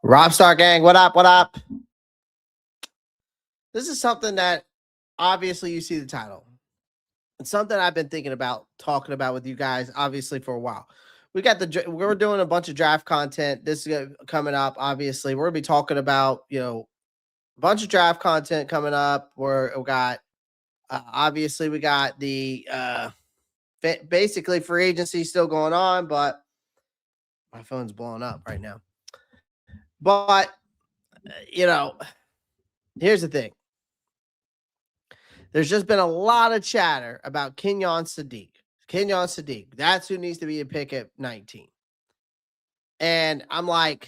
Robstar gang, what up? What up? This is something that obviously you see the title. It's something I've been thinking about talking about with you guys, obviously, for a while. We're doing a bunch of draft content. This is coming up. Obviously, we're gonna be talking about a bunch of draft content coming up. We got obviously we got the basically free agency still going on, but my phone's blowing up right now. But here's the thing. There's just been a lot of chatter about Kenyon Sadiq. Kenyon Sadiq, that's who needs to be a pick at 19. And I'm tired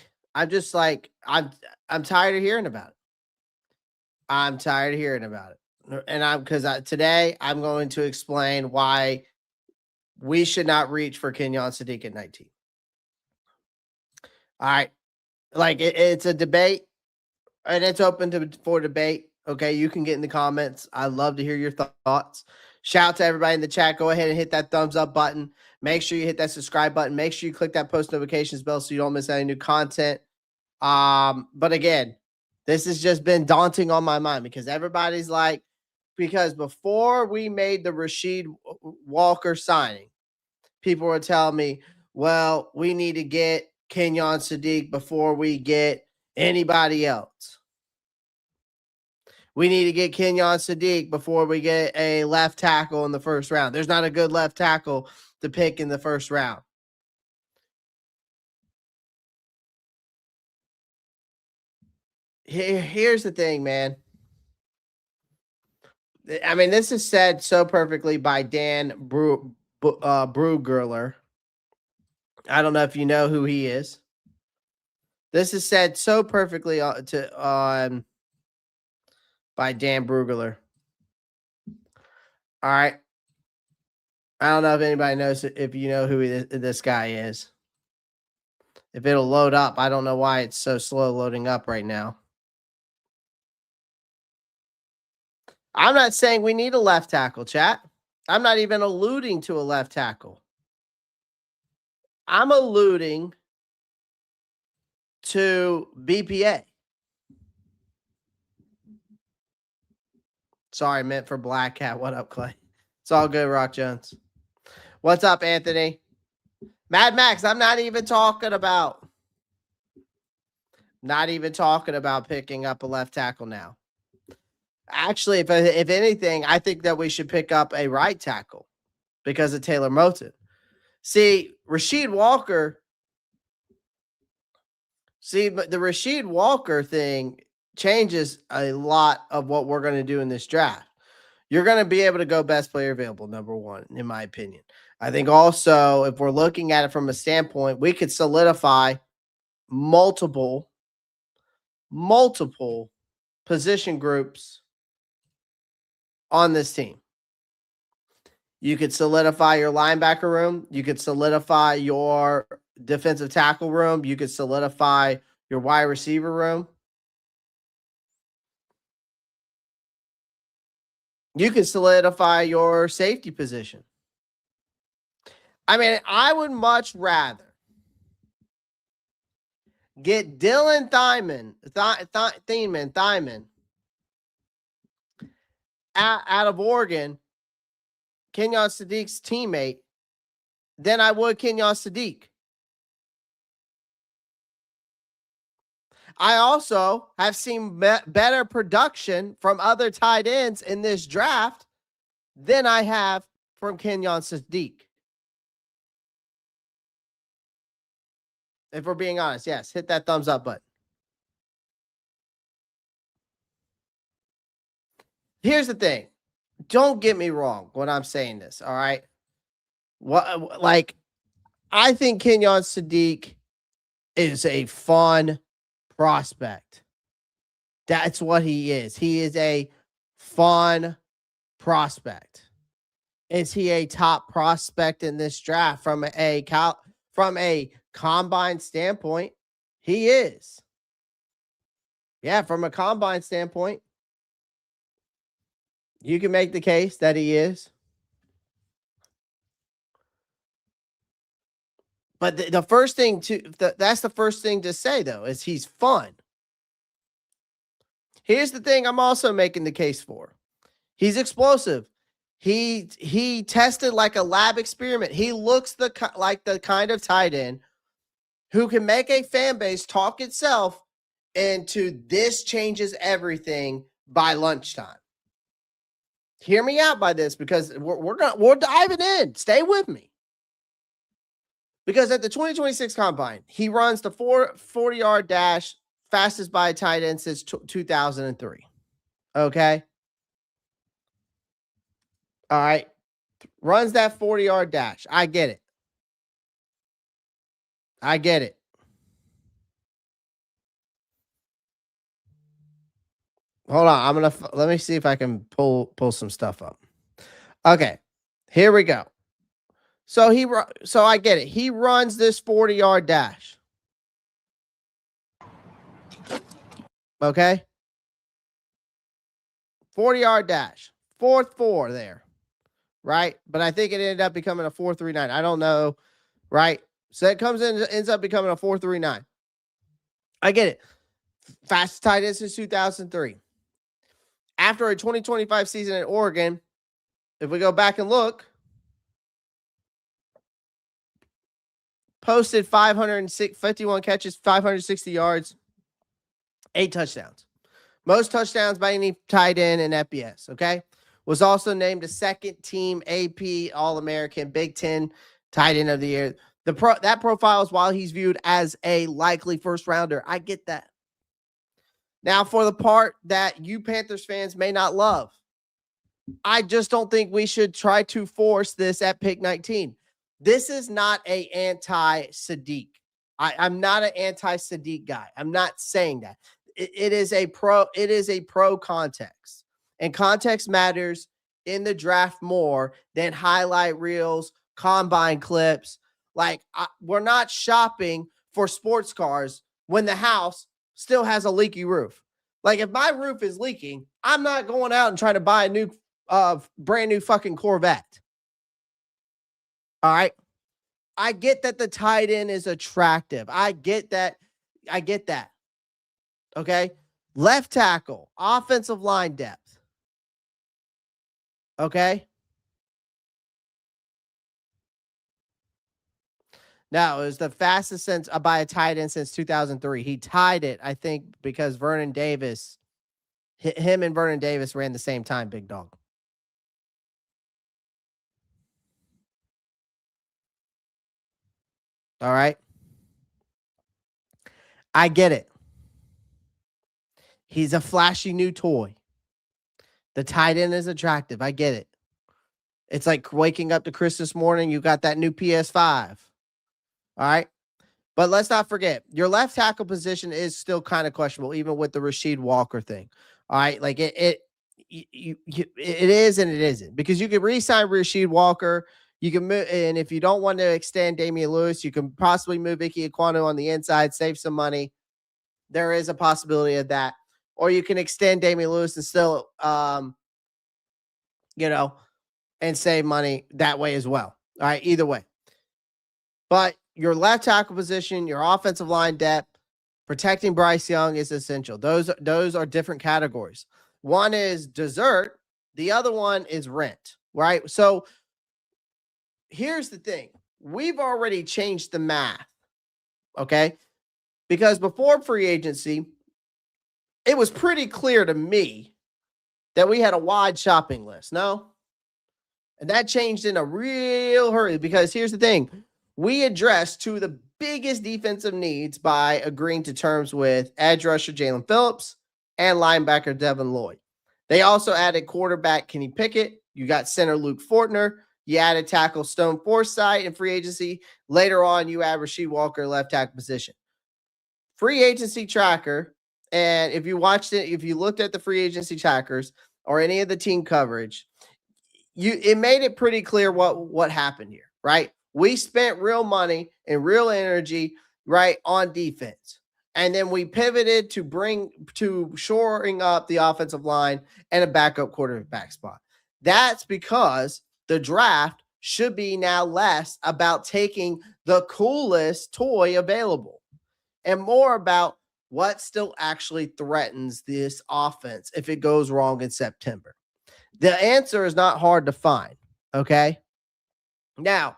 of hearing about it. I'm tired of hearing about it. And today I'm going to explain why we should not reach for Kenyon Sadiq at 19. All right. It's a debate and it's open for debate. Okay, you can get in the comments. I love to hear your thoughts. Shout out to everybody in the chat. Go ahead and hit that thumbs up button. Make sure you hit that subscribe button. Make sure you click that post notifications bell so you don't miss any new content. But again, this has just been daunting on my mind because because before we made the Rasheed Walker signing, people were telling me, well, we need to get Kenyon Sadiq before we get anybody else. We need to get Kenyon Sadiq before we get a left tackle in the first round. There's not a good left tackle to pick in the first round. Here's the thing, man. I mean, this is said so perfectly by Dan Brugler. I don't know if you know who he is. This is said so perfectly by Dan Brugler. All right. I don't know if anybody knows if you know who this guy is. If it'll load up, I don't know why it's so slow loading up right now. I'm not saying we need a left tackle, chat. I'm not even alluding to a left tackle. I'm alluding to BPA. Sorry, meant for Black Cat. What up, Clay? It's all good, Rock Jones. What's up, Anthony? Mad Max, I'm not even talking about picking up a left tackle now. Actually, if anything, I think that we should pick up a right tackle because of Taylor Moton. See, Rasheed Walker. But the Rasheed Walker thing changes a lot of what we're going to do in this draft. You're going to be able to go best player available, number one, in my opinion. I think also, if we're looking at it from a standpoint, we could solidify multiple position groups on this team. You could solidify your linebacker room. You could solidify your defensive tackle room. You could solidify your wide receiver room. You could solidify your safety position. I mean, I would much rather get Dylan Thiemann out of Oregon, Kenyon Sadiq's teammate, than I would Kenyon Sadiq. I also have seen better production from other tight ends in this draft than I have from Kenyon Sadiq. If we're being honest, yes, hit that thumbs up button. Here's the thing. Don't get me wrong when I'm saying this, all right? I think Kenyon Sadiq is a fun prospect. That's what he is. He is a fun prospect. Is he a top prospect in this draft from a combine standpoint? He is. Yeah, from a combine standpoint, you can make the case that he is. But the first thing that's the first thing to say though, is he's fun. Here's the thing I'm also making the case for. He's explosive. He tested like a lab experiment. He looks like the kind of tight end who can make a fan base talk itself into this changes everything by lunchtime. Hear me out by this, because we're diving in. Stay with me. Because at the 2026 Combine, he runs the 40-yard dash, fastest by a tight end since 2003. Okay? All right. Runs that 40-yard dash. I get it. I get it. Hold on. Let me see if I can pull some stuff up. Okay. Here we go. So I get it. He runs this 40-yard dash. Okay? 40-yard dash. 4.4 there. Right? But I think it ended up becoming a 4.39. I don't know. Right? So it ends up becoming a 4.39. I get it. Fastest tight end since 2003. After a 2025 season at Oregon, if we go back and look, posted 51 catches, 560 yards, 8 touchdowns. Most touchdowns by any tight end in FBS, okay? Was also named a second-team AP All-American, Big Ten tight end of the year. That profile is while he's viewed as a likely first-rounder. I get that. Now, for the part that you Panthers fans may not love, I just don't think we should try to force this at pick 19. This is not a anti-Sadiq. I'm not an anti-Sadiq guy. I'm not saying that. It is a pro context. And context matters in the draft more than highlight reels, combine clips. Like, we're not shopping for sports cars when the house still has a leaky roof. Like, if my roof is leaking, I'm not going out and trying to buy a new brand new fucking Corvette. All right. I get that the tight end is attractive. I get that. Okay. Left tackle, offensive line depth. Okay. Now, it was the fastest since by a tight end since 2003. He tied it, I think, because Vernon Davis, him and Vernon Davis ran the same time, big dog. All right. I get it. He's a flashy new toy. The tight end is attractive. I get it. It's like waking up to Christmas morning. You got that new PS5. All right. But let's not forget, your left tackle position is still kind of questionable, even with the Rasheed Walker thing. All right. Like it is and it isn't, because you could re-sign Rasheed Walker. You can move, and if you don't want to extend Damian Lewis, you can possibly move Ike Ekwonu on the inside, save some money. There is a possibility of that. Or you can extend Damian Lewis and still, and save money that way as well. All right, either way. But your left tackle position, your offensive line depth, protecting Bryce Young is essential. Those are different categories. One is dessert. The other one is rent, right? So here's the thing. We've already changed the math, okay? Because before free agency, it was pretty clear to me that we had a wide shopping list, no? And that changed in a real hurry, because here's the thing. We addressed two of the biggest defensive needs by agreeing to terms with edge rusher Jalen Phillips and linebacker Devin Lloyd. They also added quarterback Kenny Pickett. You got center Luke Fortner. You added tackle Stone Forsythe in free agency. Later on, you add Rasheed Walker, left tackle position. Free agency tracker, and if you watched it, if you looked at the free agency trackers or any of the team coverage, it made it pretty clear what happened here, right? We spent real money and real energy, right, on defense. And then we pivoted to shoring up the offensive line and a backup quarterback spot. That's because the draft should be now less about taking the coolest toy available and more about what still actually threatens this offense if it goes wrong in September. The answer is not hard to find, okay? Now,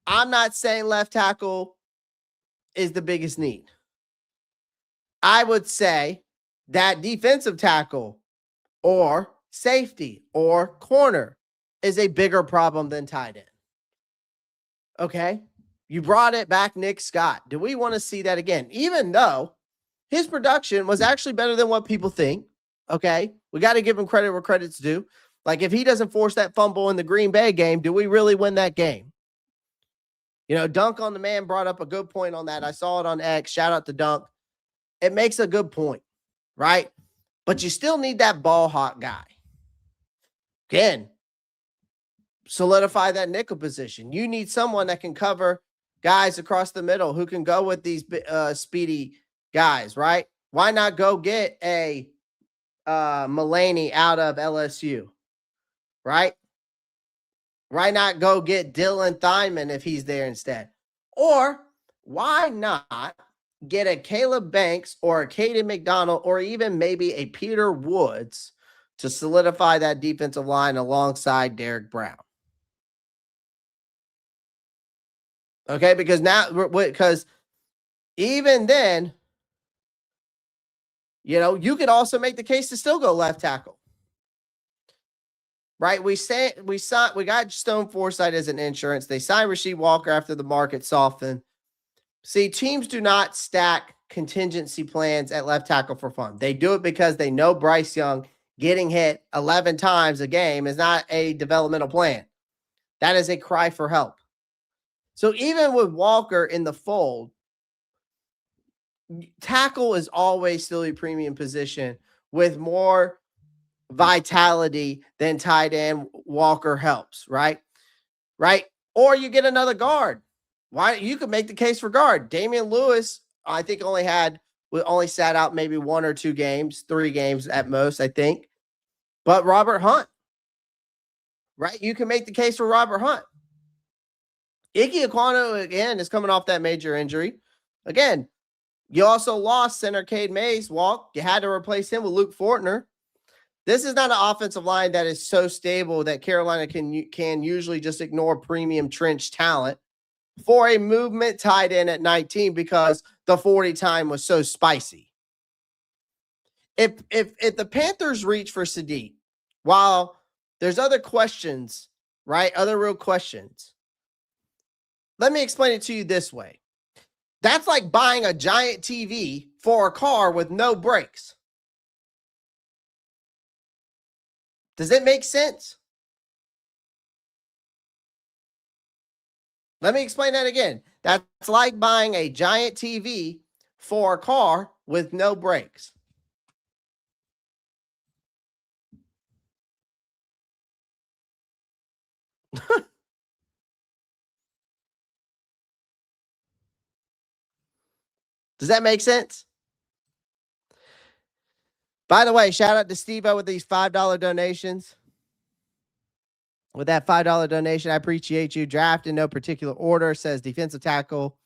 I'm not saying left tackle is the biggest need. I would say that defensive tackle or safety or corner is a bigger problem than tight end. Okay? You brought it back, Nick Scott. Do we want to see that again? Even though his production was actually better than what people think. Okay? We got to give him credit where credit's due. Like, if he doesn't force that fumble in the Green Bay game, do we really win that game? You know, Dunk on the Man brought up a good point on that. I saw it on X. Shout out to Dunk. It makes a good point, right? But you still need that ball hawk guy. Again, solidify that nickel position. You need someone that can cover guys across the middle who can go with these speedy guys, right? Why not go get a Mulaney out of LSU, right? Why not go get Dylan Thymon if he's there instead? Or why not get a Caleb Banks or a Caden McDonald or even maybe a Peter Woods to solidify that defensive line alongside Derek Brown? Okay, because even then, you know, you could also make the case to still go left tackle. Right? We got Stone Forsythe as an insurance. They signed Rasheed Walker after the market softened. See, teams do not stack contingency plans at left tackle for fun. They do it because they know Bryce Young getting hit 11 times a game is not a developmental plan. That is a cry for help. So even with Walker in the fold, tackle is always still a premium position with more vitality than tight end. Walker helps, right? Right? Or you get another guard. Why? You could make the case for guard. Damian Lewis, I think only sat out maybe 1 or 2 games, 3 games at most, I think. But Robert Hunt, right? You can make the case for Robert Hunt. Ike Ekwonu, again, is coming off that major injury. Again, you also lost center Cade Mays. You had to replace him with Luke Fortner. This is not an offensive line that is so stable that Carolina can usually just ignore premium trench talent for a movement tight end at 19 because the 40 time was so spicy. If the Panthers reach for Sadiq, while there's other questions, right? Other real questions. Let me explain it to you this way. That's like buying a giant TV for a car with no brakes. Does it make sense? Let me explain that again. That's like buying a giant TV for a car with no brakes. Does that make sense? By the way, shout out to Steve-O with these $5 donations. With that $5 donation, I appreciate you. Draft in no particular order, says defensive tackle.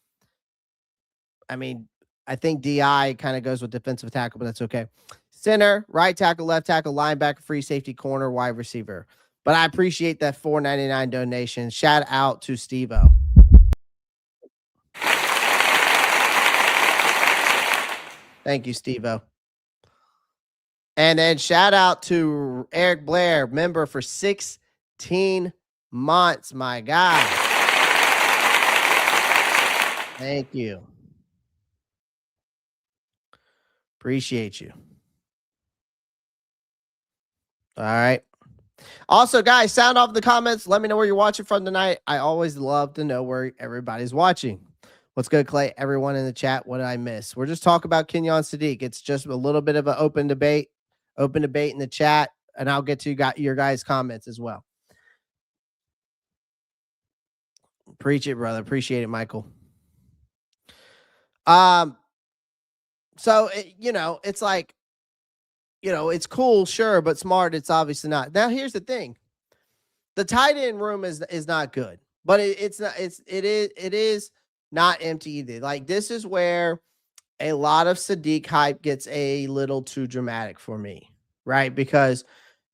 I mean, I think DI kind of goes with defensive tackle, but that's okay. Center, right tackle, left tackle, linebacker, free safety, corner, wide receiver. But I appreciate that $4.99 donation. Shout out to Steve-O. Thank you, Steve-O. And then shout out to Eric Blair, member for 16 months, my guy. Thank you. Appreciate you. All right. Also, guys, sound off in the comments. Let me know where you're watching from tonight. I always love to know where everybody's watching. What's good, Clay? Everyone in the chat, what did I miss? We're just talking about Kenyon Sadiq. It's just a little bit of an open debate in the chat, and I'll get to your guys' comments as well. Preach it, brother. Appreciate it, Michael. So, it's like, it's cool, sure, but smart, it's obviously not. Now, here's the thing. The tight end room is not good. But it is not empty either. Like, this is where a lot of Sadiq hype gets a little too dramatic for me, right? Because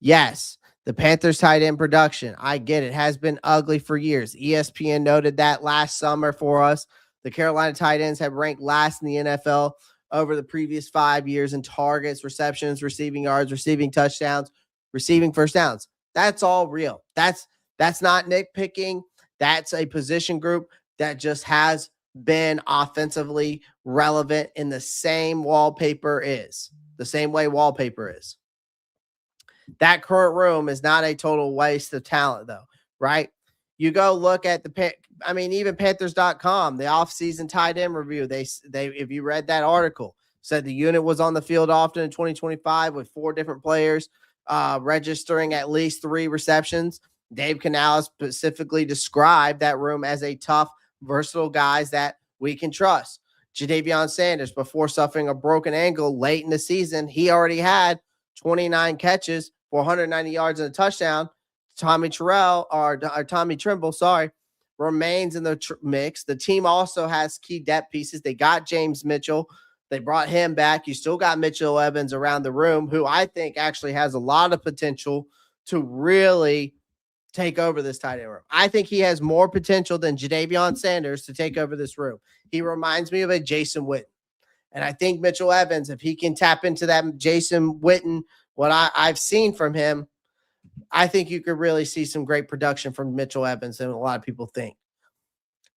yes, the Panthers tight end production, I get it, has been ugly for years. ESPN noted that last summer for us. The Carolina tight ends have ranked last in the NFL over the previous 5 years in targets, receptions, receiving yards, receiving touchdowns, receiving first downs. That's all real. That's not nitpicking. That's a position group that just has been offensively relevant in the same the same way wallpaper is. That current room is not a total waste of talent, though, right? You go look at even Panthers.com, the offseason tight end review. They if you read that article, said the unit was on the field often in 2025 with 4 different players registering at least 3 receptions. Dave Canales specifically described that room as a tough, versatile guys that we can trust. Jadavion Sanders, before suffering a broken ankle late in the season, he already had 29 catches for 190 yards and a touchdown. Tommy Tremble, remains in the mix. The team also has key depth pieces. They got James Mitchell. They brought him back. You still got Mitchell Evans around the room, who I think actually has a lot of potential to really take over this tight end room. I think he has more potential than Jadavion Sanders to take over this room. He reminds me of a Jason Witten. And I think Mitchell Evans, if he can tap into that Jason Witten, what I've seen from him, I think you could really see some great production from Mitchell Evans than a lot of people think.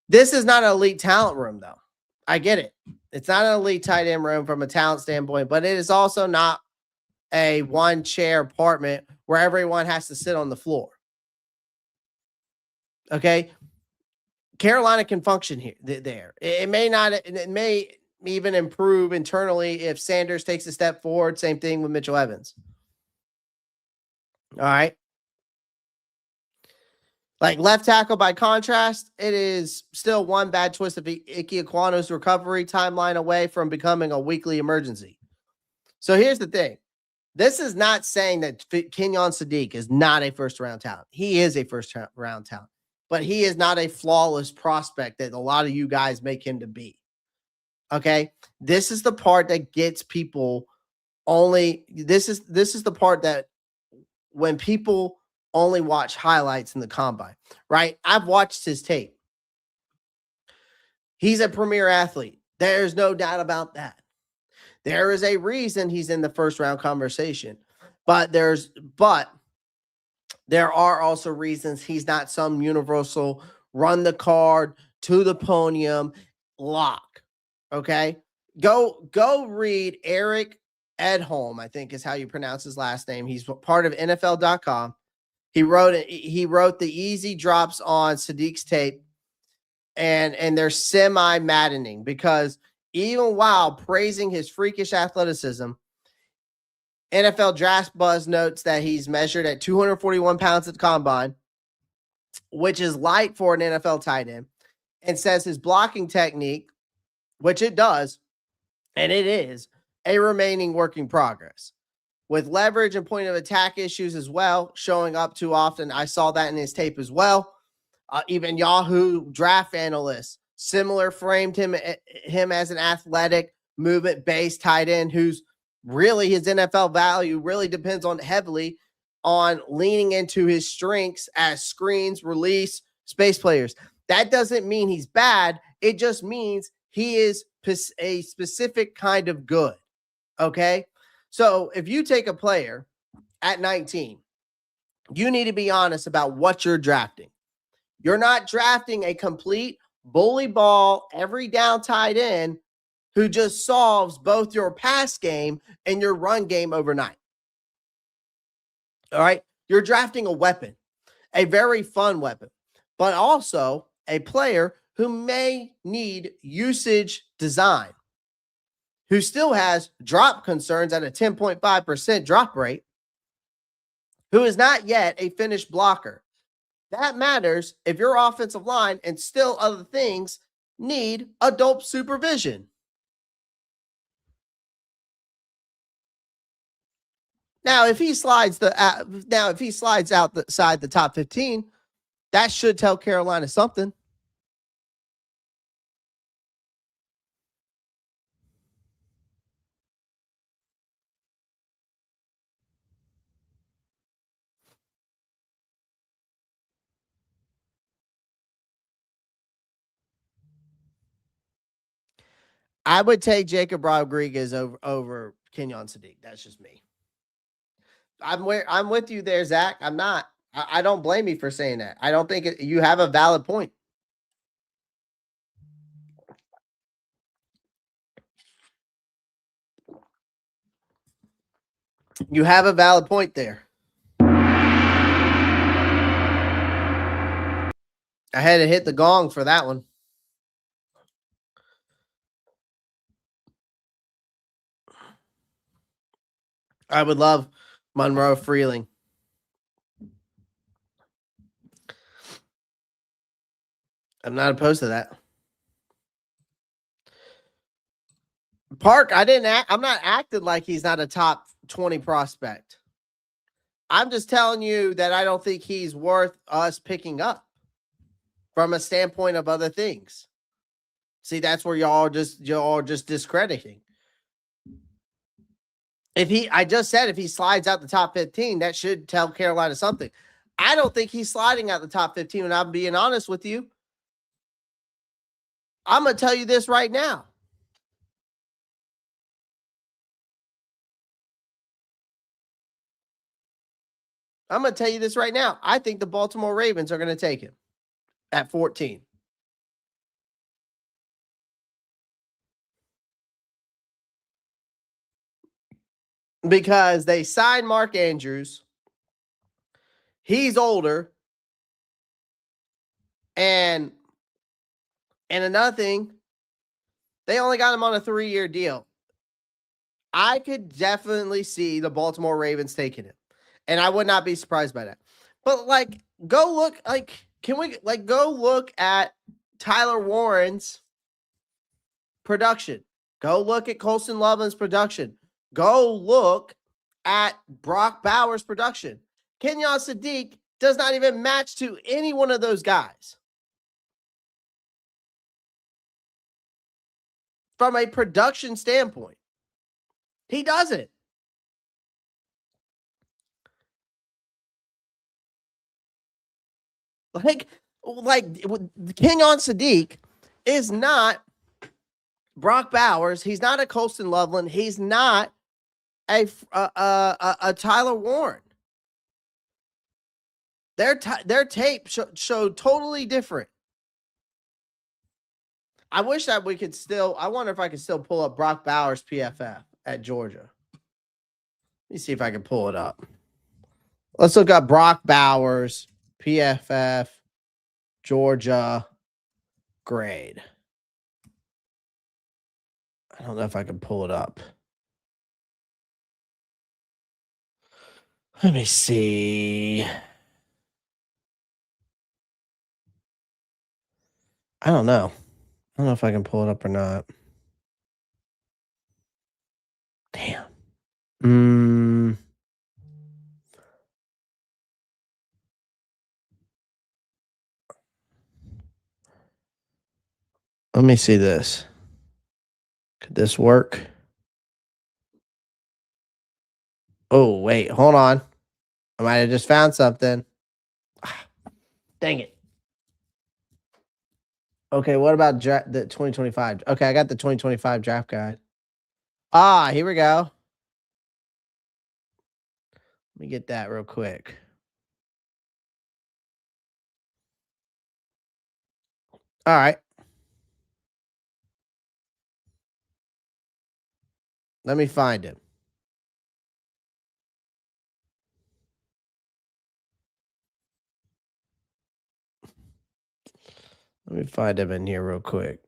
This is not an elite talent room, though. I get it. It's not an elite tight end room from a talent standpoint, but it is also not a one-chair apartment where everyone has to sit on the floor. Okay? Carolina can function here, there. It may even improve internally if Sanders takes a step forward. Same thing with Mitchell Evans. All right. Like left tackle, by contrast, it is still one bad twist of Ike Ekwano's recovery timeline away from becoming a weekly emergency. So here's the thing. This is not saying that Kenyon Sadiq is not a first-round talent. He is a first-round talent, but he is not a flawless prospect that a lot of you guys make him to be. Okay? This is the part that gets people this is the part that when people only watch highlights in the combine, right? I've watched his tape. He's a premier athlete. There's no doubt about that. There is a reason he's in the first round conversation, but there are also reasons he's not some universal run the card to the podium lock. Okay. Go read Eric Edholm, I think is how you pronounce his last name. He's part of NFL.com. He wrote the easy drops on Sadiq's tape, and they're semi-maddening because even while praising his freakish athleticism, NFL Draft Buzz notes that he's measured at 241 pounds at the combine, which is light for an NFL tight end, and says his blocking technique, which it does, and it is, a remaining work in progress. With leverage and point of attack issues as well, showing up too often. I saw that in his tape as well. Even Yahoo draft analysts similar framed him as an athletic, movement-based tight end who's really his NFL value really depends on heavily on leaning into his strengths as screens, release, space players. That doesn't mean he's bad. It just means he is a specific kind of good. Okay? So if you take a player at 19, you need to be honest about what you're drafting. You're not drafting a complete bully ball, every down tight end who just solves both your pass game and your run game overnight. All right. You're drafting a weapon, a very fun weapon, but also a player who may need usage design, who still has drop concerns at a 10.5% drop rate, who is not yet a finished blocker. That matters if your offensive line and still other things need adult supervision. Now, if he slides outside the top 15, That should tell Carolina something. I would take Jacob Rodriguez over Kenyon Sadiq. That's just me. I'm with you there, Zach. I'm not. I don't blame you for saying that. I don't think you have a valid point. You have a valid point there. I had to hit the gong for that one. I would love Monroe Freeling. I'm not opposed to that. Park, I'm not acting like he's not a top 20 prospect. I'm just telling you that I don't think he's worth us picking up from a standpoint of other things. See, that's where y'all just discrediting. I just said if he slides out the top 15, that should tell Carolina something. I don't think he's sliding out the top 15, and I'm being honest with you. I'm going to tell you this right now. I'm going to tell you this right now. I think the Baltimore Ravens are going to take him at 14. Because they signed Mark Andrews. He's older. And another thing, they only got him on a 3-year deal. I could definitely see the Baltimore Ravens taking him. And I would not be surprised by that. But go look, can we go look at Tyler Warren's production? Go look at Colston Loveland's production. Go look at Brock Bowers' production. Kenyon Sadiq does not even match to any one of those guys. From a production standpoint, he doesn't. Like Kenyon Sadiq is not Brock Bowers. He's not a Colston Loveland. He's not a Tyler Warren. Their tape showed totally different. I wish that we could still. I wonder if I could still pull up Brock Bowers PFF at Georgia. Let me see if I can pull it up. Let's look up Brock Bowers PFF Georgia grade. I don't know if I can pull it up. Let me see. I don't know. I don't know if I can pull it up or not. Damn. Let me see this. Could this work? Oh, wait. Hold on. I might have just found something. Dang it. Okay, what about the 2025? Okay, I got the 2025 draft guide. Here we go. Let me get that real quick. All right. Let me find him. Let me find him in here real quick.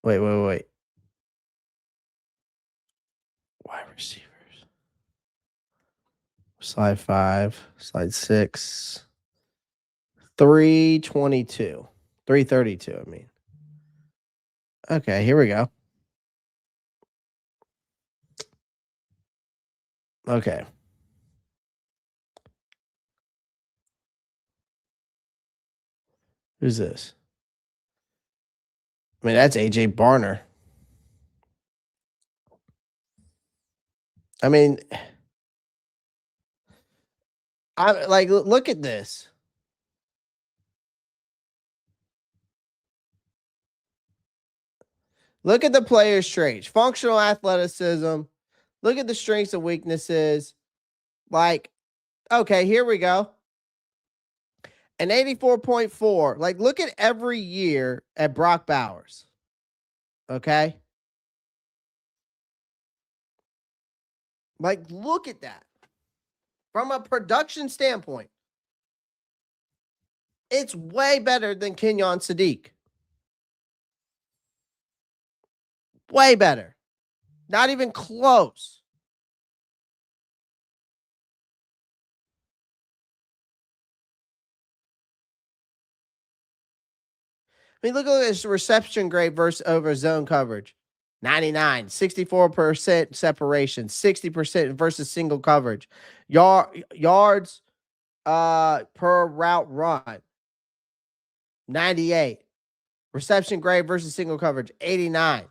Wait. Wide receivers. Slide 5. Slide 6. 322. 332, I mean. Okay, here we go. Okay. Who's this? I mean, that's AJ Barner. I mean, I like look at this. Look at the player's traits, functional athleticism. Look at the strengths and weaknesses. Like, okay, here we go. An 84.4. Like, look at every year at Brock Bowers. Okay. Like, look at that. From a production standpoint, it's way better than Kenyon Sadiq. Way better. Not even close. I mean, look at this reception grade versus over zone coverage. 99, 64% separation, 60% versus single coverage. Yards per route run, 98. Reception grade versus single coverage, 89.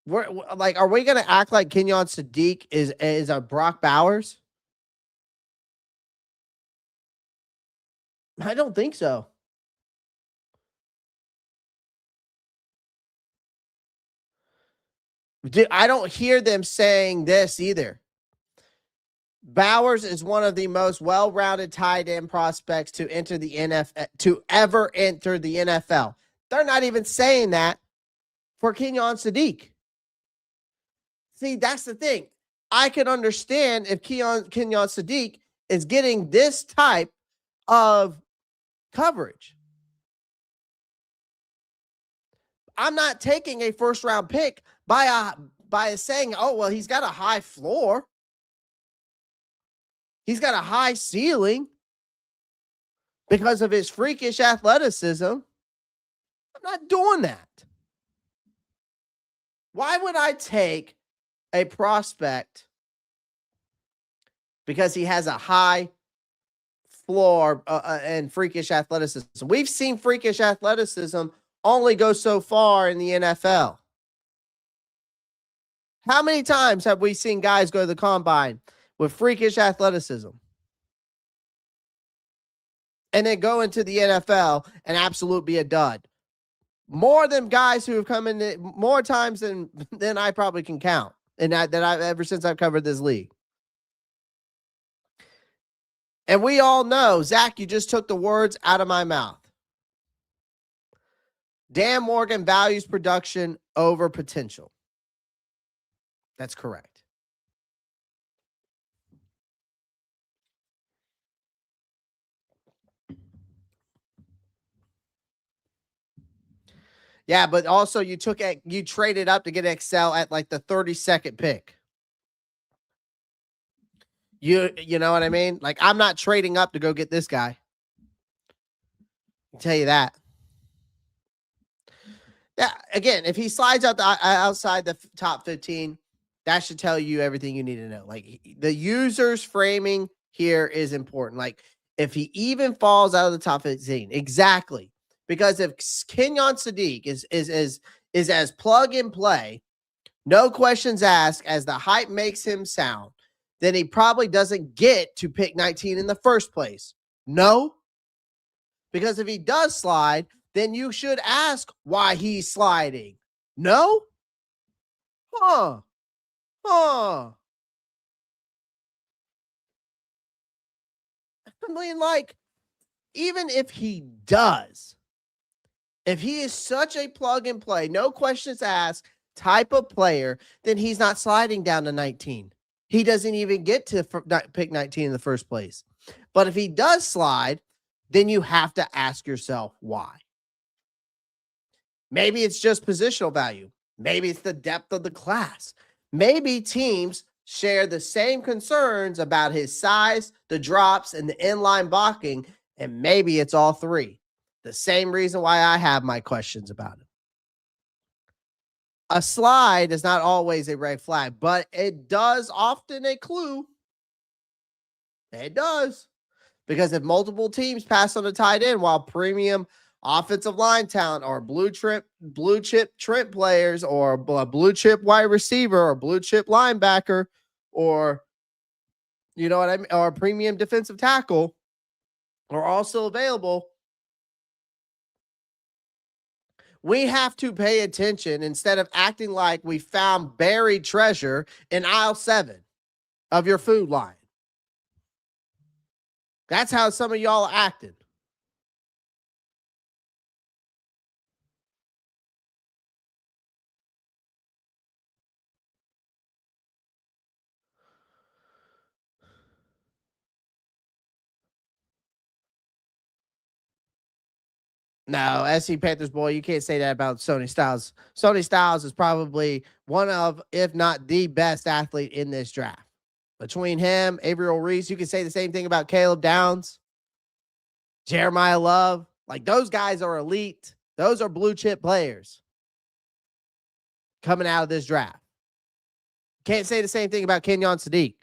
We're like, are we going to act like Kenyon Sadiq is a Brock Bowers? I don't think so. I don't hear them saying this either. Bowers is one of the most well-rounded tight end prospects to enter the NFL, to ever enter the NFL. They're not even saying that for Kenyon Sadiq. See, that's the thing. I can understand if Kenyon Sadiq is getting this type of coverage. I'm not taking a first-round pick by saying, oh, well, he's got a high floor. He's got a high ceiling because of his freakish athleticism. I'm not doing that. Why would I take a prospect because he has a high floor and freakish athleticism? We've seen freakish athleticism only go so far in the NFL. How many times have we seen guys go to the combine with freakish athleticism and then go into the NFL and absolutely be a dud? More than guys who have come in more times than I probably can count. And that I've ever since I've covered this league. And we all know, Zach, you just took the words out of my mouth. Dan Morgan values production over potential. That's correct. Yeah, but also you traded up to get Excel at like the 32nd pick. You know what I mean? Like, I'm not trading up to go get this guy. I'll tell you that. Yeah, again, if he slides out outside the top 15, that should tell you everything you need to know. Like, the user's framing here is important. Like, if he even falls out of the top 15, exactly. Because if Kenyon Sadiq is as plug and play, no questions asked, as the hype makes him sound, then he probably doesn't get to pick 19 in the first place. No. Because if he does slide, then you should ask why he's sliding. No? Huh. I mean, like, even if he does, if he is such a plug and play, no questions asked type of player, then he's not sliding down to 19. He doesn't even get to pick 19 in the first place. But if he does slide, then you have to ask yourself why. Maybe it's just positional value. Maybe it's the depth of the class. Maybe teams share the same concerns about his size, the drops, and the inline blocking, and maybe it's all three. The same reason why I have my questions about it. A slide is not always a red flag, but it does often a clue. It does. Because if multiple teams pass on a tight end while premium offensive line talent or blue chip Trent players or a blue chip wide receiver or blue chip linebacker or you know what I mean, or premium defensive tackle are also available, we have to pay attention instead of acting like we found buried treasure in aisle 7 of your food line. That's how some of y'all are acting. No, SC Panthers boy, you can't say that about Sonny Styles. Sonny Styles is probably one of, if not the best athlete in this draft. Between him, Averill Reese, you can say the same thing about Caleb Downs, Jeremiah Love. Like those guys are elite. Those are blue chip players coming out of this draft. Can't say the same thing about Kenyon Sadiq.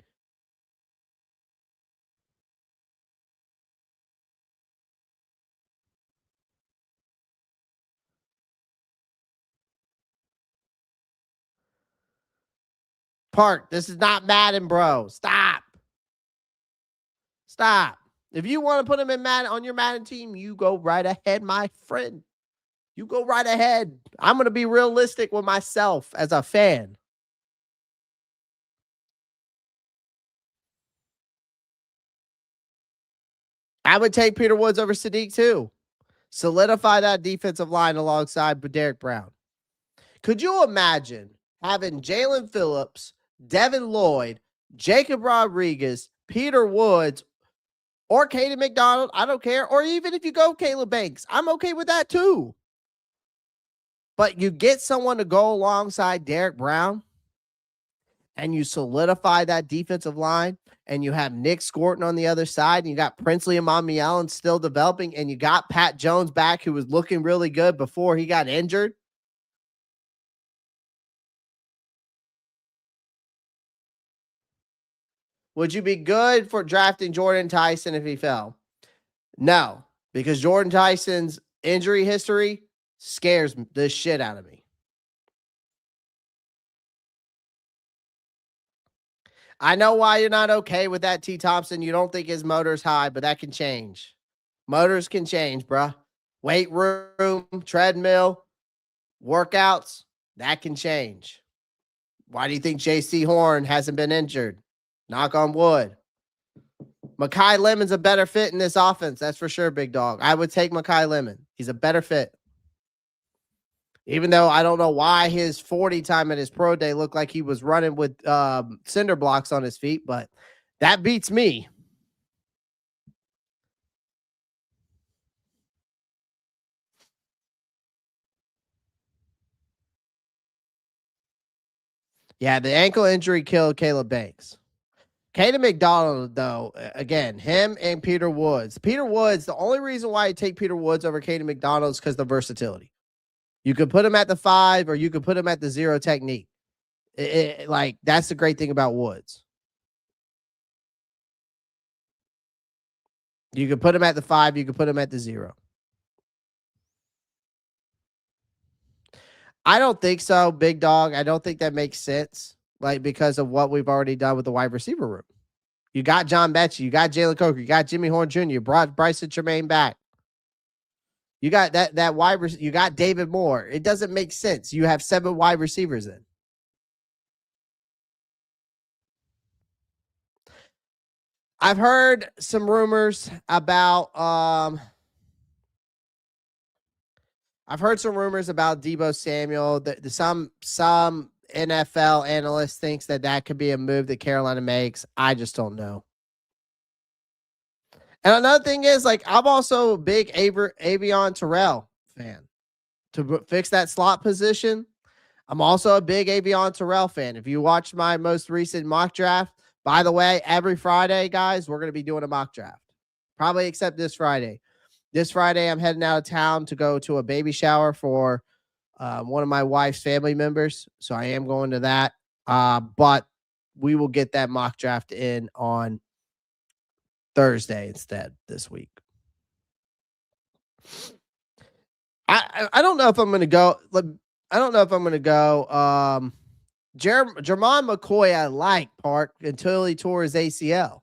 Park, this is not Madden, bro. Stop. Stop. If you want to put him in Madden on your Madden team, you go right ahead, my friend. You go right ahead. I'm going to be realistic with myself as a fan. I would take Peter Woods over Sadiq too. Solidify that defensive line alongside Derek Brown. Could you imagine having Jalen Phillips, Devin Lloyd, Jacob Rodriguez, Peter Woods, or Caden McDonald? I don't care. Or even if you go Caleb Banks, I'm okay with that too. But you get someone to go alongside Derek Brown and you solidify that defensive line and you have Nick Scorton on the other side and you got Princely and Mommy Allen still developing and you got Pat Jones back who was looking really good before he got injured. Would you be good for drafting Jordan Tyson if he fell? No, because Jordan Tyson's injury history scares the shit out of me. I know why you're not okay with that, T. Thompson. You don't think his motor's high, but that can change. Motors can change, bruh. Weight room, treadmill, workouts, that can change. Why do you think J.C. Horn hasn't been injured? Knock on wood. Mekhi Lemon's a better fit in this offense. That's for sure, big dog. I would take Mekhi Lemon. He's a better fit. Even though I don't know why his 40 time at his pro day looked like he was running with cinder blocks on his feet, but that beats me. Yeah, the ankle injury killed Caleb Banks. Caden McDonald, though, again, him and Peter Woods. Peter Woods, the only reason why I take Peter Woods over Caden McDonald is because of the versatility. You could put him at the 5 or you could put him at the 0 technique. Like, that's the great thing about Woods. You could put him at the 5, you could put him at the 0. I don't think so, big dog. I don't think that makes sense, like, because of what we've already done with the wide receiver room. You got John Betchie, you got Jalen Coker, you got Jimmy Horn Jr., you brought Bryce and Tremaine back. You got that wide you got David Moore. It doesn't make sense. You have 7 wide receivers in. I've heard some rumors about Deebo Samuel. Some NFL analyst thinks that could be a move that Carolina makes. I just don't know. And another thing is, like, I'm also a big Avion Terrell fan. To fix that slot position, I'm also a big Avion Terrell fan. If you watched my most recent mock draft, by the way, every Friday, guys, we're going to be doing a mock draft. Probably except this Friday. This Friday, I'm heading out of town to go to a baby shower for one of my wife's family members. So I am going to that. But we will get that mock draft in on Thursday instead this week. I don't know if I'm going to go. I don't know if I'm going to go. Jermon McCoy, I like Park until he tore his ACL.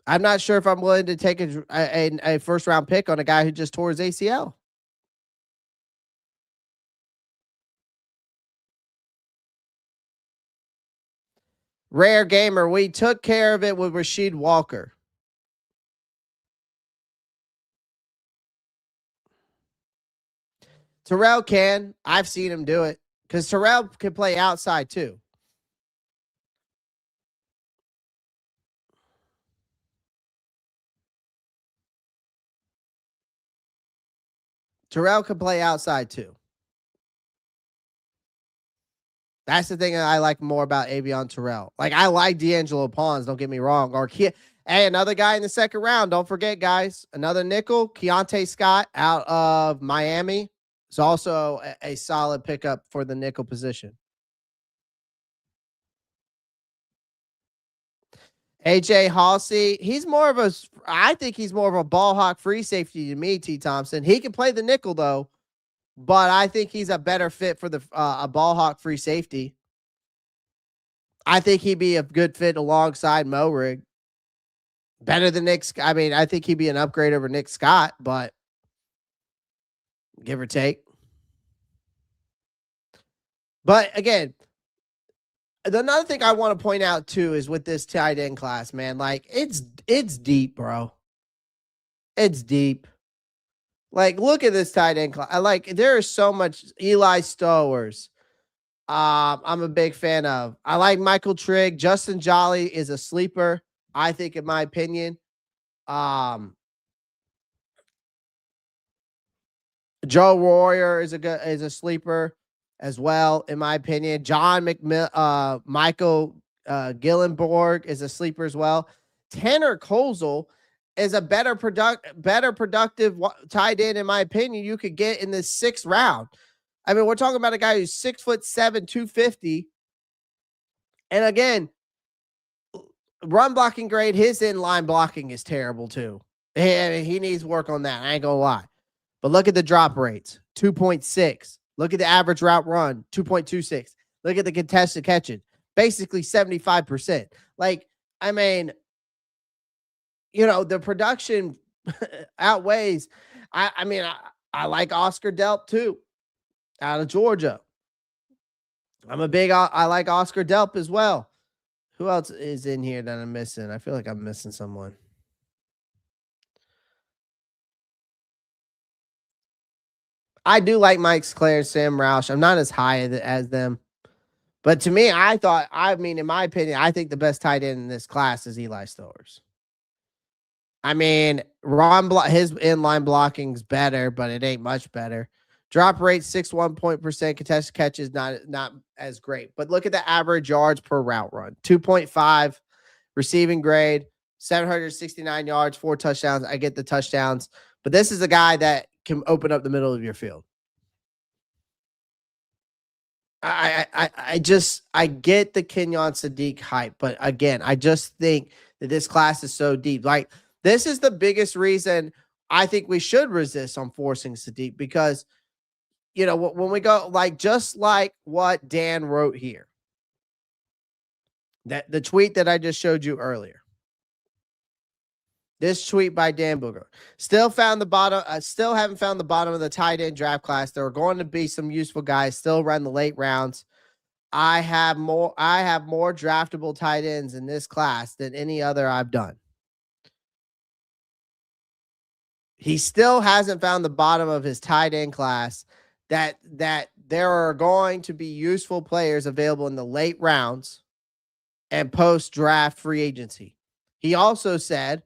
I'm not sure if I'm willing to take a first round pick on a guy who just tore his ACL. Rare Gamer, we took care of it with Rasheed Walker. Terrell can. I've seen him do it because Terrell can play outside too. Terrell can play outside too. That's the thing that I like more about Avion Terrell. Like, I like D'Angelo Pons, don't get me wrong. Or hey, another guy in the second round. Don't forget, guys. Another nickel, Keontae Scott out of Miami. Is also a solid pickup for the nickel position. AJ Halsey, I think he's more of a ball hawk free safety to me, T. Thompson. He can play the nickel, though, but I think he's a better fit for a ball hawk free safety. I think he'd be a good fit alongside Morig. Better than Nick. I mean, I think he'd be an upgrade over Nick Scott, but give or take. But again, another thing I want to point out too is with this tight end class, man, like it's deep, bro. It's deep. Like, look at this tight end class. There is so much. Eli Stowers. I'm a big fan of. I like Michael Trigg. Justin Jolly is a sleeper, I think, in my opinion. Joe Warrior is a sleeper as well, in my opinion. Michael Gillenborg is a sleeper as well. Tanner Kozel is a better productive tight end, in my opinion, you could get in the 6th round. I mean, we're talking about a guy who's 6'7", 250. And again, run blocking grade, his in-line blocking is terrible too. He needs work on that. I ain't gonna lie. But look at the drop rates, 2.6. Look at the average route run, 2.26. Look at the contested catches, basically 75%. Like, I mean, the production outweighs. I like Oscar Delp too, out of Georgia. I like Oscar Delp as well. Who else is in here that I'm missing? I feel like I'm missing someone. I do like Mike Sclair and Sam Roush. I'm not as high as them. But to me, in my opinion, I think the best tight end in this class is Eli Stowers. I mean, his inline blocking's better, but it ain't much better. Drop rate 61% contested catches not as great. But look at the average yards per route run. 2.5 receiving grade, 769 yards, 4 touchdowns. I get the touchdowns, but this is a guy that can open up the middle of your field. I get the Kenyon Sadiq hype, but again, I just think that this class is so deep. Like, this is the biggest reason I think we should resist on forcing Sadiq, because when we go, just like what Dan wrote here, that the tweet that I just showed you earlier. This tweet by Dan Booger. Still haven't found the bottom of the tight end draft class. There are going to be some useful guys still around the late rounds. I have more draftable tight ends in this class than any other I've done. He still hasn't found the bottom of his tight end class that there are going to be useful players available in the late rounds and post-draft free agency. He also said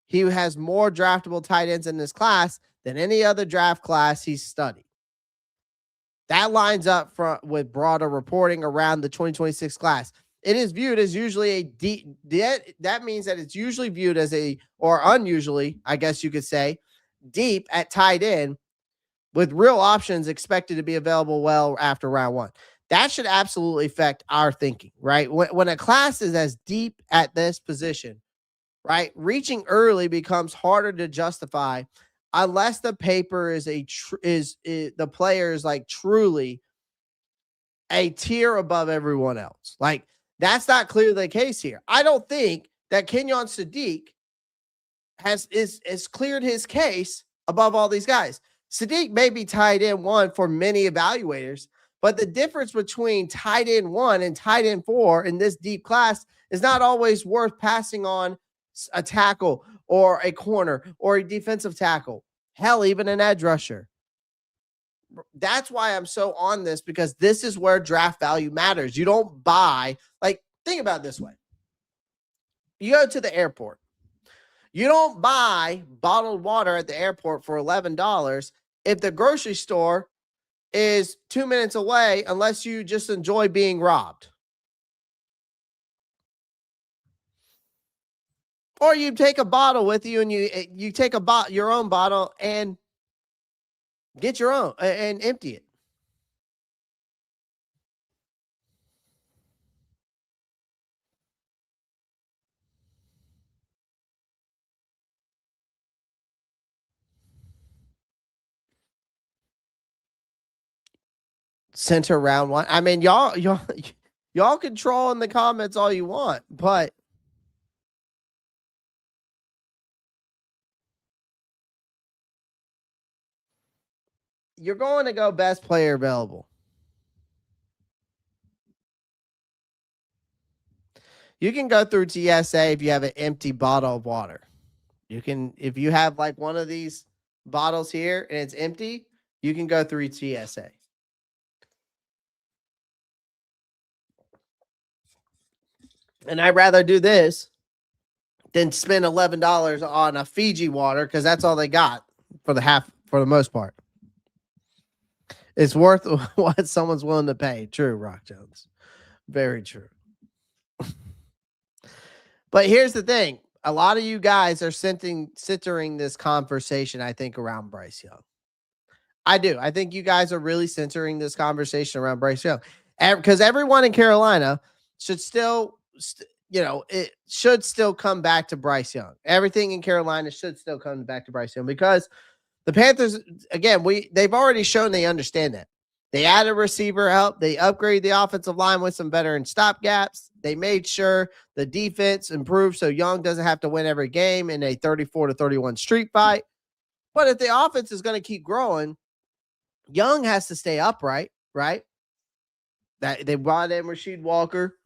he has more draftable tight ends in this class than any other draft class he's studied. That lines up with broader reporting around the 2026 class. It is viewed as usually a deep. That means that it's usually viewed as or unusually, I guess you could say, deep at tight end, with real options expected to be available well after round 1. That should absolutely affect our thinking, right? When a class is as deep at this position, right? Reaching early becomes harder to justify unless the paper is the player is like truly a tier above everyone else. Like that's not clearly the case here. I don't think that Kenyon Sadiq is cleared his case above all these guys. Sadiq may be tight end one for many evaluators, but the difference between tight end one and tight end four in this deep class is not always worth passing on a tackle or a corner or a defensive tackle. Hell, even an edge rusher. That's why I'm so on this, because this is where draft value matters. You don't buy, like, think about it this way. You go to the airport. You don't buy bottled water at the airport for $11 if the grocery store is 2 minutes away, unless you just enjoy being robbed. Or you take a bottle with you and you take your own bottle and get your own and empty it. Center round one. I mean, y'all control in the comments all you want, but you're going to go best player available. You can go through TSA if you have an empty bottle of water. You can, if you have like one of these bottles here and it's empty, you can go through TSA. And I'd rather do this than spend $11 on a Fiji water, because that's all they got for the most part. It's worth what someone's willing to pay. True, Rock Jones. Very true. But here's the thing. A lot of you guys are centering this conversation, I think, around Bryce Young. I do. I think you guys are really centering this conversation around Bryce Young, because everyone in Carolina should still, it should still come back to Bryce Young. Everything in Carolina should still come back to Bryce Young, because the Panthers, again, they've already shown they understand that. They added receiver help. They upgraded the offensive line with some veteran stopgaps. They made sure the defense improved so Young doesn't have to win every game in a 34-31 street fight. But if the offense is going to keep growing, Young has to stay upright, right? That they brought in Rasheed Walker.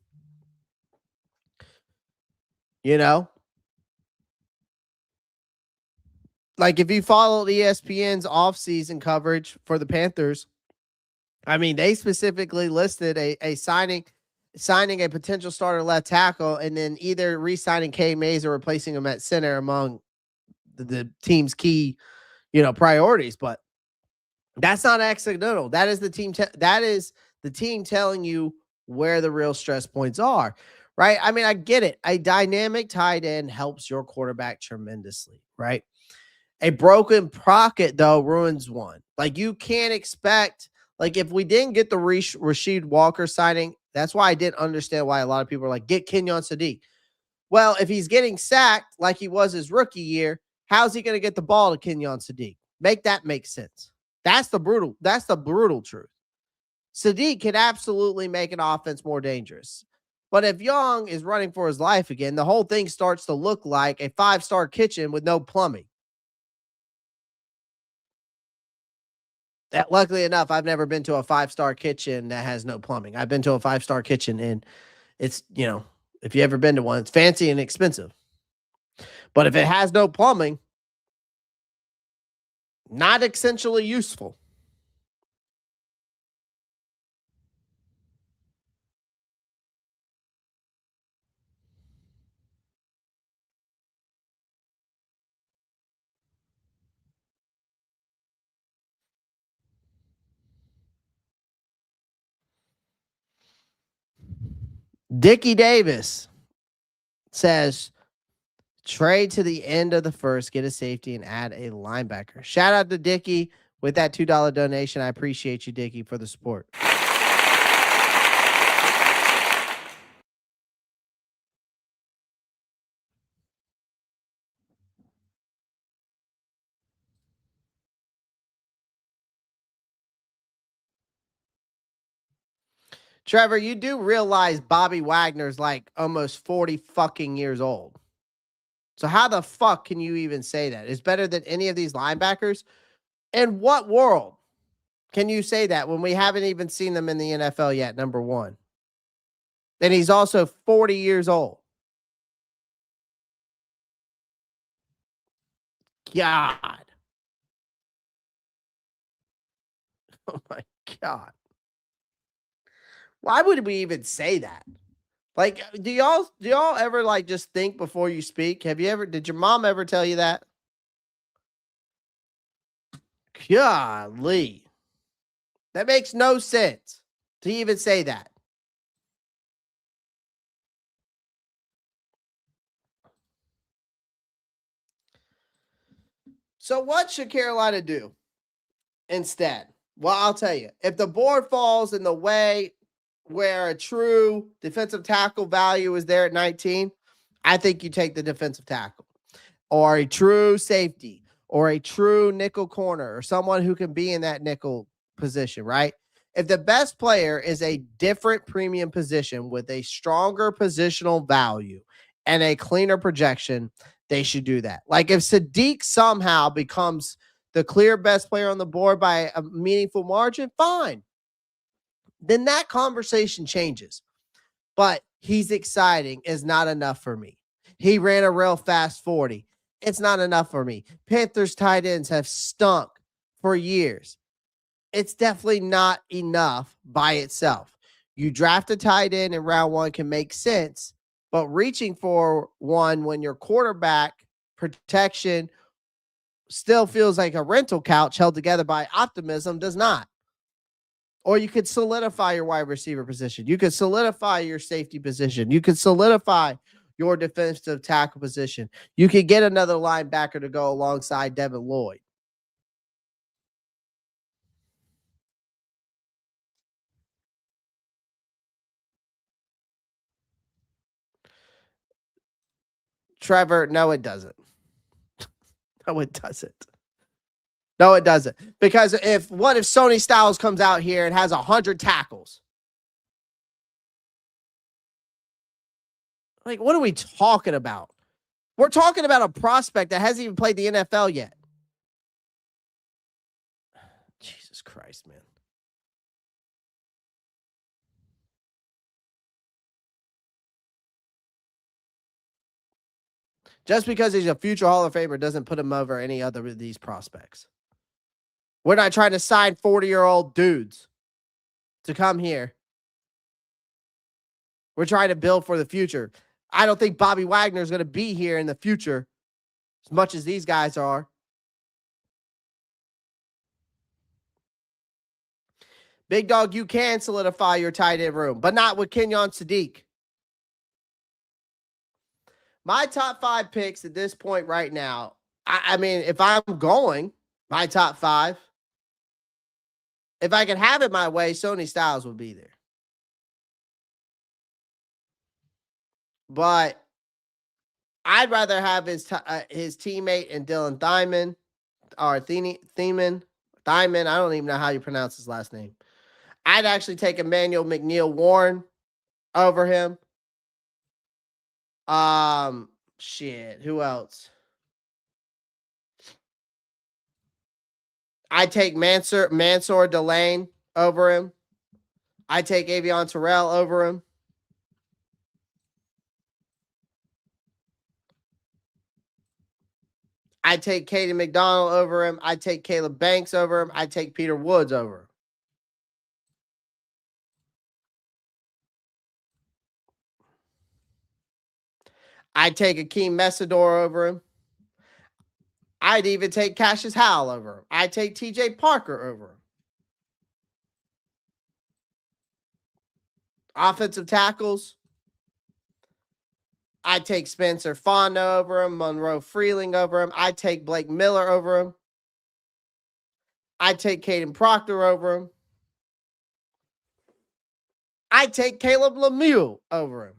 Like if you followed ESPN's offseason coverage for the Panthers, I mean, they specifically listed a signing a potential starter left tackle, and then either re-signing K Mays or replacing him at center among the team's key, priorities. But that's not accidental. That is the team. That is the team telling you where the real stress points are, right? I mean, I get it. A dynamic tight end helps your quarterback tremendously, right? A broken pocket, though, ruins one. Like, you can't expect, like, if we didn't get the Rasheed Walker signing, that's why I didn't understand why a lot of people are like, get Kenyon Sadiq. Well, if he's getting sacked like he was his rookie year, how's he going to get the ball to Kenyon Sadiq? Make that make sense. That's the brutal truth. Sadiq can absolutely make an offense more dangerous. But if Young is running for his life again, the whole thing starts to look like a 5-star kitchen with no plumbing. That, luckily enough, I've never been to a 5-star kitchen that has no plumbing. I've been to a 5-star kitchen, and it's, if you ever been to one, it's fancy and expensive. But if it has no plumbing, not essentially useful. Dickie Davis says, trade to the end of the first, get a safety, and add a linebacker. Shout out to Dickie with that $2 donation. I appreciate you, Dickie, for the support. Trevor, you do realize Bobby Wagner's like almost 40 fucking years old. So how the fuck can you even say that? It's better than any of these linebackers? In what world can you say that when we haven't even seen them in the NFL yet, number one? And he's also 40 years old. God. Oh my God. Why would we even say that? Like, do y'all ever like just think before you speak? Did your mom ever tell you that? Golly. That makes no sense to even say that. So what should Carolina do instead? Well, I'll tell you. If the board falls in the way where a true defensive tackle value is there at 19, I think you take the defensive tackle or a true safety or a true nickel corner or someone who can be in that nickel position, right? If the best player is a different premium position with a stronger positional value and a cleaner projection, they should do that. Like if Sadiq somehow becomes the clear best player on the board by a meaningful margin, fine. Then that conversation changes. But he's exciting is not enough for me. He ran a real fast 40. It's not enough for me. Panthers tight ends have stunk for years. It's definitely not enough by itself. You draft a tight end in round one can make sense, but reaching for one when your quarterback protection still feels like a rental couch held together by optimism does not. Or you could solidify your wide receiver position. You could solidify your safety position. You could solidify your defensive tackle position. You could get another linebacker to go alongside Devin Lloyd. Trevor, no, it doesn't. No, it doesn't. No, it doesn't. Because what if Sony Styles comes out here and has 100 tackles? Like, what are we talking about? We're talking about a prospect that hasn't even played the NFL yet. Jesus Christ, man. Just because he's a future Hall of Famer doesn't put him over any other of these prospects. We're not trying to sign 40-year-old dudes to come here. We're trying to build for the future. I don't think Bobby Wagner is going to be here in the future as much as these guys are. Big dog, you can solidify your tight end room, but not with Kenyon Sadiq. My top 5 picks at this point right now, I mean, if I'm going, my top 5, if I could have it my way, Sony Styles would be there. But I'd rather have his teammate and Dylan Thiemann, or Thiemann. I don't even know how you pronounce his last name. I'd actually take Emmanuel McNeil-Warren over him. Shit. Who else? I take Mansour Delane over him. I take Avion Terrell over him. I take Kaden McDonald over him. I take Caleb Banks over him. I take Peter Woods over him. I'd take Akeem Messidor over him. I'd even take Cassius Howell over him. I'd take TJ Parker over him. Offensive tackles. I'd take Spencer Fonda over him, Monroe Freeling over him. I'd take Blake Miller over him. I'd take Caden Proctor over him. I'd take Caleb Lemieux over him.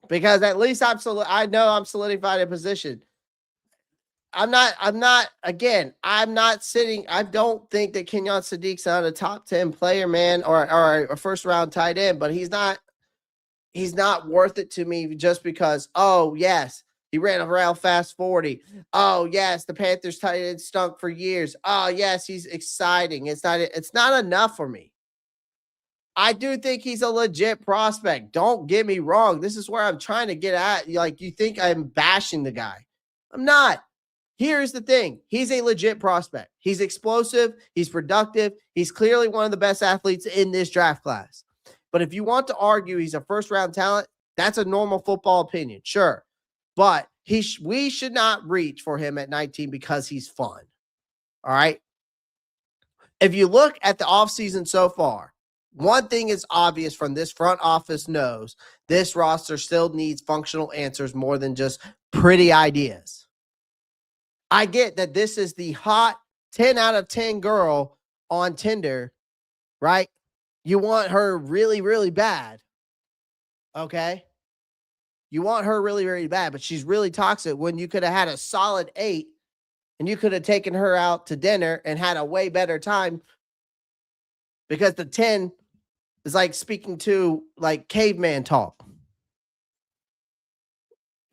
Because at least I know I'm solidified in position. I'm not sitting. I don't think that Kenyon Sadiq's not a top 10 player, man, or a first round tight end, but he's not worth it to me just because, oh, yes, he ran around fast 40. Oh, yes, the Panthers tight end stunk for years. Oh, yes, he's exciting. It's not enough for me. I do think he's a legit prospect. Don't get me wrong. This is where I'm trying to get at. Like, you think I'm bashing the guy. I'm not. Here's the thing. He's a legit prospect. He's explosive. He's productive. He's clearly one of the best athletes in this draft class. But if you want to argue he's a first-round talent, that's a normal football opinion. Sure. But we should not reach for him at 19 because he's fun. All right? If you look at the offseason so far, one thing is obvious from this front office knows this roster still needs functional answers more than just pretty ideas. I get that this is the hot 10 out of 10 girl on Tinder, right? You want her really, really bad. Okay? You want her really, really bad, but she's really toxic when you could have had a solid 8 and you could have taken her out to dinner and had a way better time because the 10 is like speaking to like caveman talk.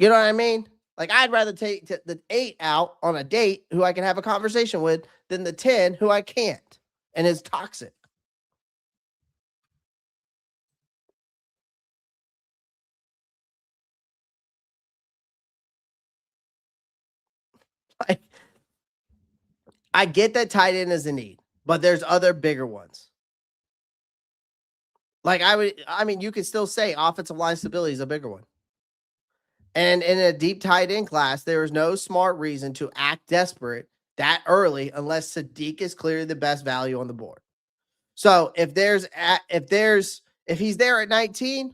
You know what I mean? Like, I'd rather take the 8 out on a date who I can have a conversation with than the 10 who I can't and is toxic. I get that tight end is a need, but there's other bigger ones. Like, you could still say offensive line stability is a bigger one. And in a deep tight end class, there is no smart reason to act desperate that early unless Sadiq is clearly the best value on the board. So if he's there at 19,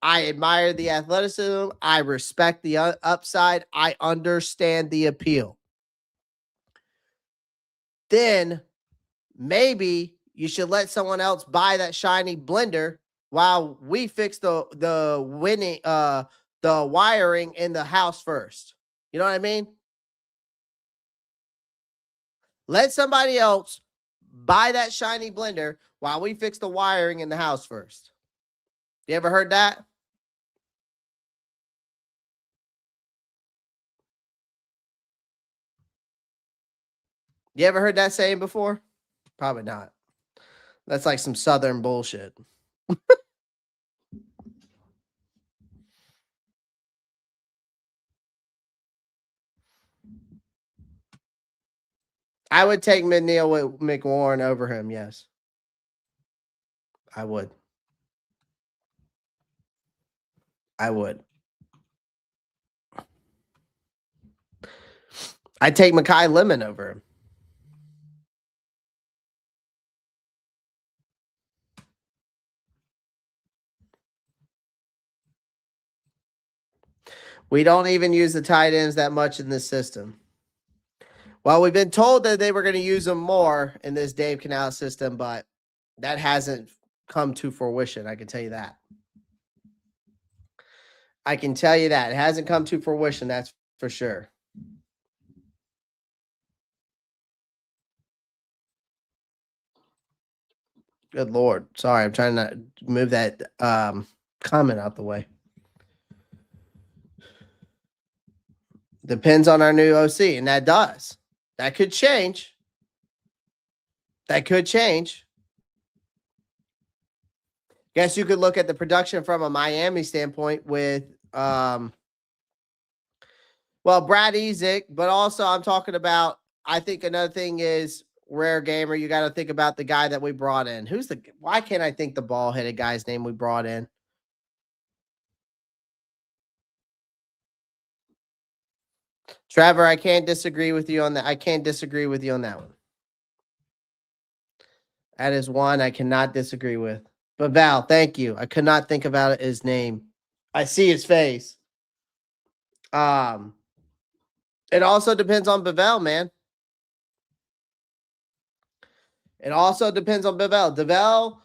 I admire the athleticism. I respect the upside. I understand the appeal. Then maybe you should let someone else buy that shiny blender while we fix the wiring in the house first. You know what I mean? Let somebody else buy that shiny blender while we fix the wiring in the house first. You ever heard that? You ever heard that saying before? Probably not. That's like some Southern bullshit. I would take McNeil with McWarren over him, yes. I would. I'd take Mekhi Lemon over him. We don't even use the tight ends that much in this system. Well, we've been told that they were going to use them more in this Dave Canal system, but that hasn't come to fruition. I can tell you that. It hasn't come to fruition. That's for sure. Good Lord. Sorry, I'm trying to move that comment out the way. Depends on our new OC, and that does. That could change. Guess you could look at the production from a Miami standpoint with Brad Ezek, but also I'm talking about, I think another thing is Rare Gamer. You got to think about the guy that we brought in. Why can't I think the ball-headed guy's name we brought in? Trevor, I can't disagree with you on that. One. That is one I cannot disagree with. But Val, thank you. I could not think about his name. I see his face. It also depends on Bevel, man. It also depends on Bevel. Bevel,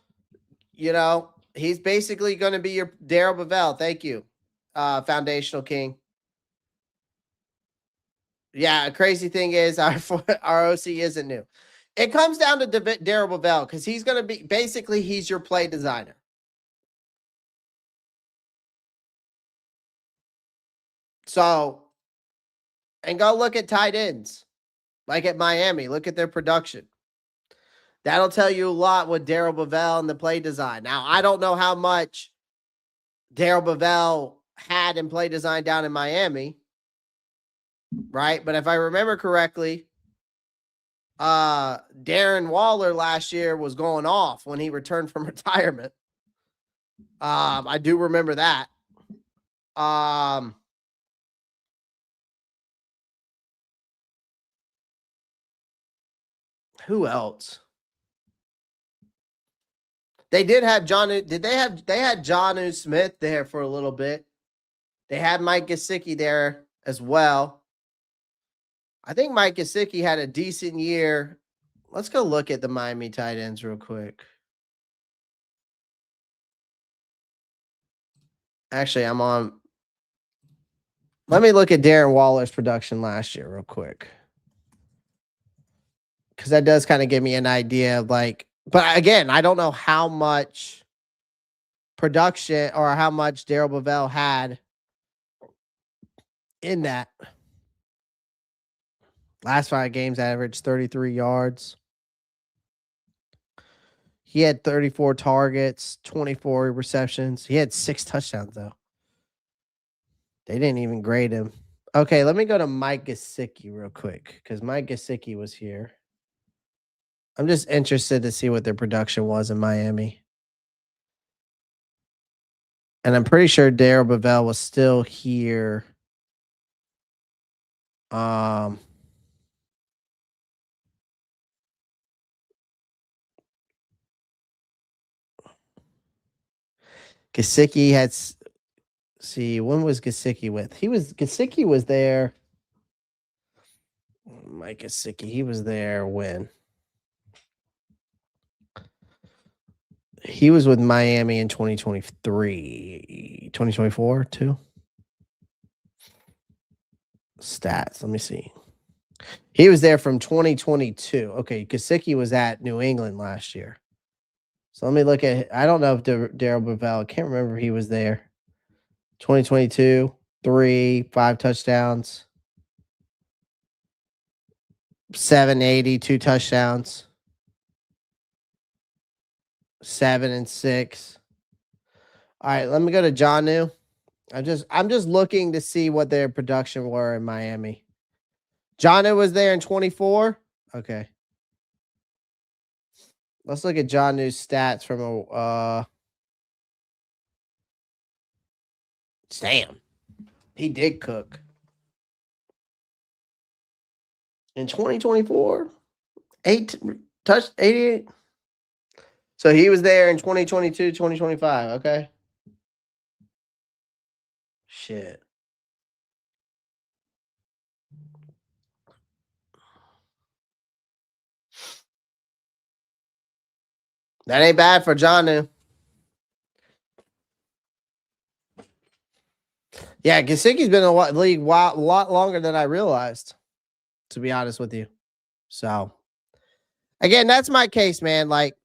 he's basically going to be your Daryl Bevel. Thank you, Foundational King. Yeah, crazy thing is our OC isn't new. It comes down to Darrell Bevell because he's going to be basically he's your play designer. So, and go look at tight ends, like at Miami. Look at their production. That'll tell you a lot with Darrell Bevell and the play design. Now, I don't know how much Darrell Bevell had in play design down in Miami, right? But if I remember correctly, Darren Waller last year was going off when he returned from retirement. I do remember that. Who else? They did have John. Did they have? They had Jonnu Smith there for a little bit. They had Mike Gesicki there as well. I think Mike Gesicki had a decent year. Let's go look at the Miami tight ends real quick. Actually, I'm on. Let me look at Darren Waller's production last year real quick. Because that does kind of give me an idea of like, but again, I don't know how much production or how much Darrell Bevell had in that. Last 5 games averaged 33 yards. He had 34 targets, 24 receptions. He had 6 touchdowns, though. They didn't even grade him. Okay, let me go to Mike Gesicki real quick because Mike Gesicki was here. I'm just interested to see what their production was in Miami. And I'm pretty sure Darrell Bevell was still here. Gesicki had. See, when was Gesicki with? Gesicki was there. Mike Gesicki, he was there when? He was with Miami in 2023, 2024 too. Stats, let me see. He was there from 2022. Okay, Gesicki was at New England last year. So let me look at. I don't know if Darrell Bevell. I can't remember if he was there. 2022, 5 touchdowns, 780, 2 touchdowns, 7 and 6. All right, let me go to Jonnu. I'm just looking to see what their production were in Miami. Jonnu was there in 24. Okay. Let's look at Jonnu's stats from a damn. He did cook. In 2024, 88. So he was there in 2022, 2025. Okay. Shit. That ain't bad for Jonnu. Yeah, Gesicki's been in the league a lot longer than I realized, to be honest with you. So, again, that's my case, man. Like,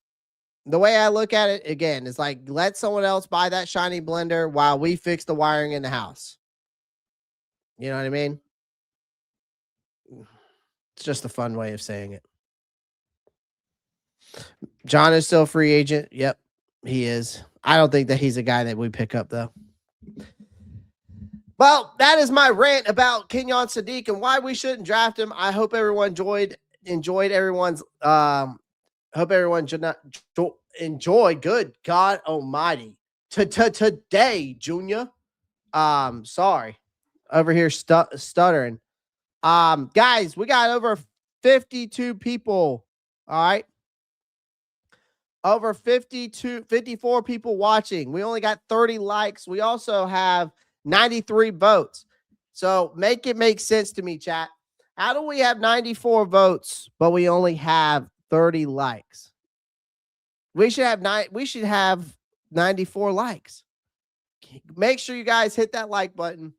the way I look at it, again, is like, let someone else buy that shiny blender while we fix the wiring in the house. You know what I mean? It's just a fun way of saying it. John is still a free agent. Yep, he is. I don't think that he's a guy that we pick up, though. Well, that is my rant about Kenyon Sadiq and why we shouldn't draft him. I hope everyone enjoyed everyone's hope everyone enjoyed. Good God Almighty. Today, Junior. Sorry. Over here stuttering. Guys, we got over 52 people. All right. Over 54 people watching. We only got 30 likes. We also have 93 votes. So make it make sense to me, chat. How do we have 94 votes, but we only have 30 likes? We should have 94 likes. Make sure you guys hit that like button.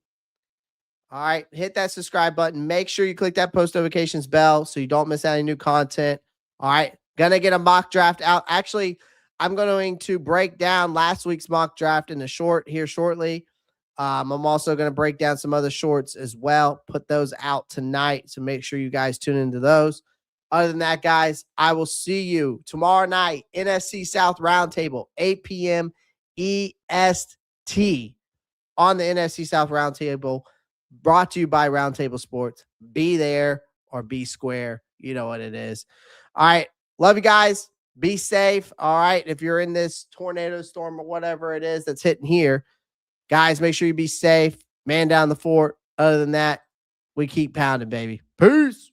All right, hit that subscribe button. Make sure you click that post notifications bell so you don't miss any new content. All right, gonna get a mock draft out. Actually, I'm going to break down last week's mock draft in the short here shortly. I'm also going to break down some other shorts as well. Put those out tonight, so make sure you guys tune into those. Other than that, guys, I will see you tomorrow night, NFC South Roundtable, 8 p.m. EST on the NFC South Roundtable, brought to you by Roundtable Sports. Be there or be square. You know what it is. All right. Love you guys. Be safe. All right. If you're in this tornado storm or whatever it is that's hitting here, guys, make sure you be safe. Man down the fort. Other than that, we keep pounding, baby. Peace.